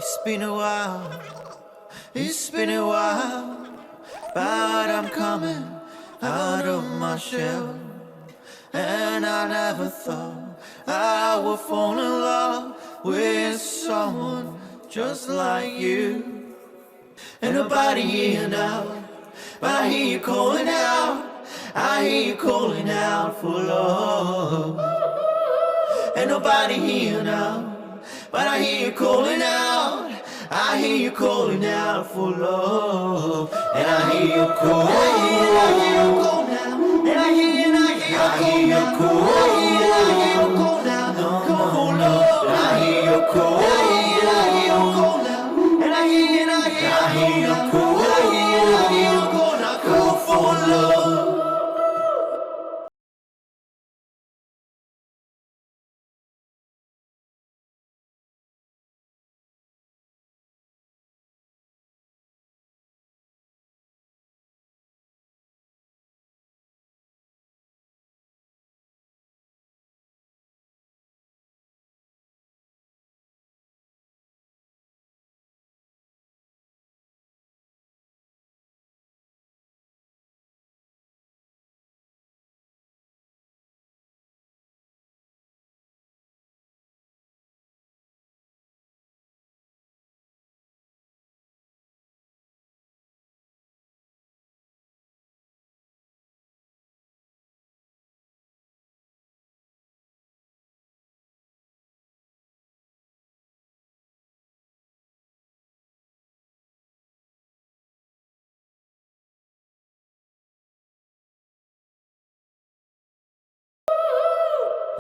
It's been a while, it's been a while, but I'm coming out of my shell. And I never thought I would fall in love with someone just like you. And nobody here now, but I hear you calling out, I hear you calling out for love. And nobody here now, but I hear you calling out, I hear you calling out for love. And I hear you call, I hear you call now. And I hear you, I hear you call, I hear you call now. Call for love. And I hear you call, I hear you call now. And I hear you, I hear you call, I hear you call now. Call for love.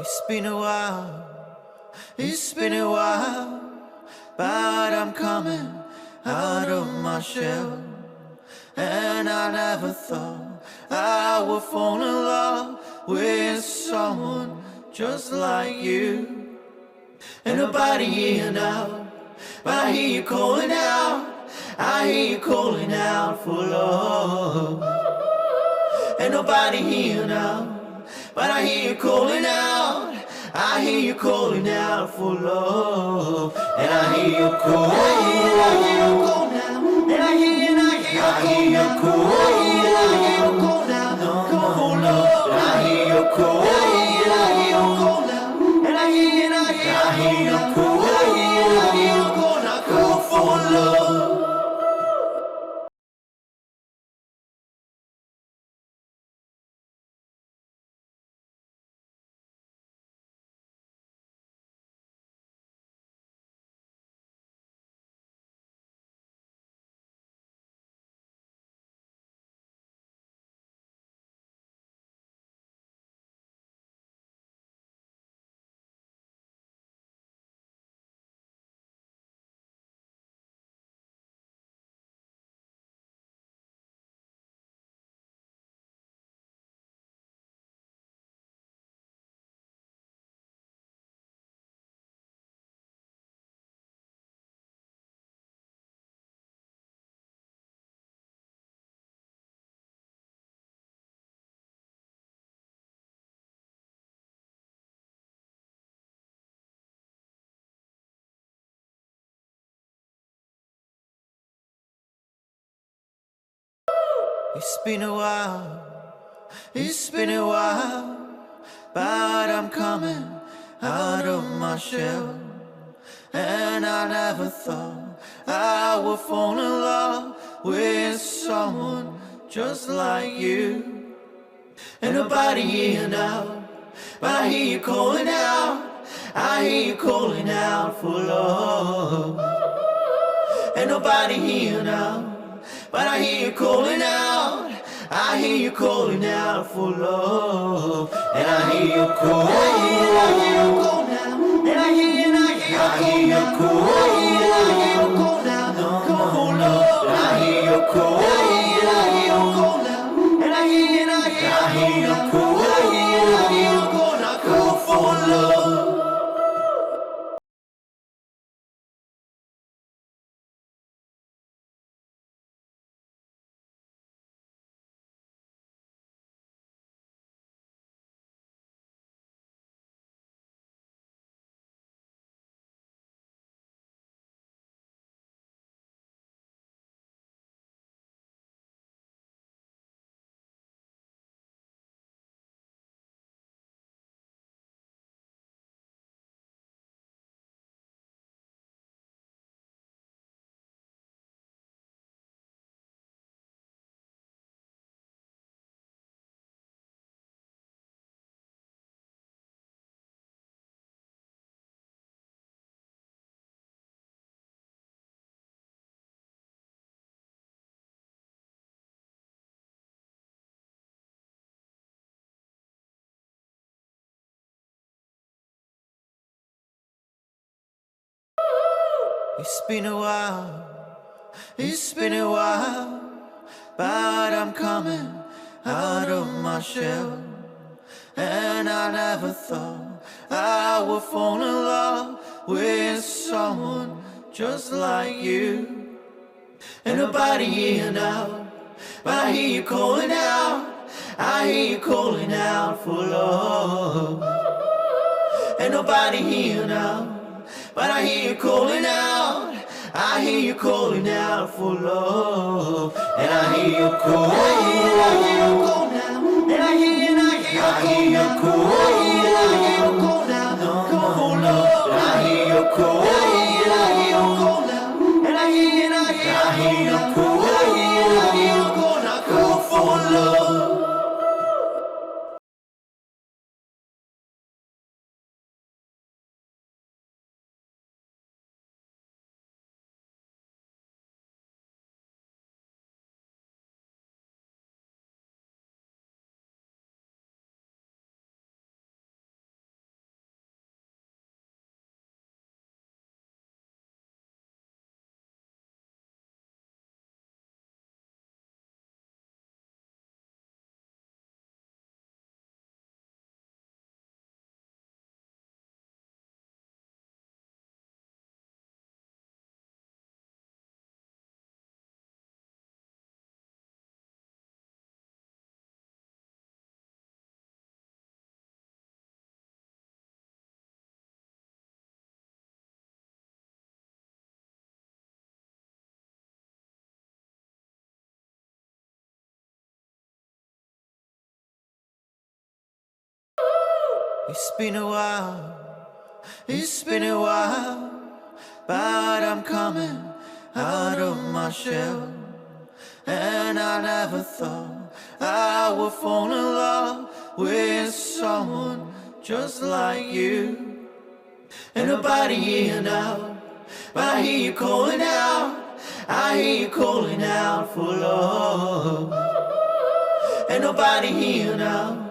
It's been a while, it's been a while, but I'm coming out of my shell. And I never thought I would fall in love with someone just like you. And nobody here now, but I hear you calling out, I hear you calling out for love. And nobody here now, but I hear you calling out, I hear you calling out for love. And I hear you call, I hear you call now. And I hear you, I hear you call, I hear you call now. Call for love. And I hear you call, I hear you call now. And I hear you, I hear you call, I hear you call now. Call for love. It's been a while, it's been a while, but I'm coming out of my shell. And I never thought I would fall in love with someone just like you. And nobody here now, but I hear you calling out, I hear you calling out for love. And nobody here now, but I hear you calling out, I hear you calling out for love. And I hear you call, I hear you call now. And I hear you, I hear you call, I hear you call now. Call for love. And I hear you call, I hear you call now. And I hear you, I hear you call, I hear you call now. Call for love. It's been a while, it's been a while, but I'm coming out of my shell. And I never thought I would fall in love with someone just like you. Ain't nobody here now, but I hear you calling out, I hear you calling out for love. Ain't nobody here now, but I hear you calling out, I hear you calling out for love. And I hear you call, and I hear you call now, and I hear you call, I hear you call now, come for love. And I hear you call, and I hear you call now, and I hear you call, I hear you call now, come for love. It's been a while, it's been a while, but I'm coming out of my shell. And I never thought I would fall in love with someone just like you. Ain't nobody here now, but I hear you calling out, I hear you calling out for love. Ain't nobody here now,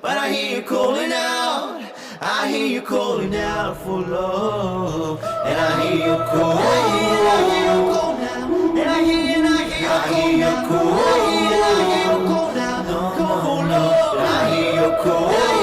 but I hear you calling out, I hear you calling out for love. And I hear you call, and I hear you call now, and I hear you call, I hear you call now, come for love. And I hear you call.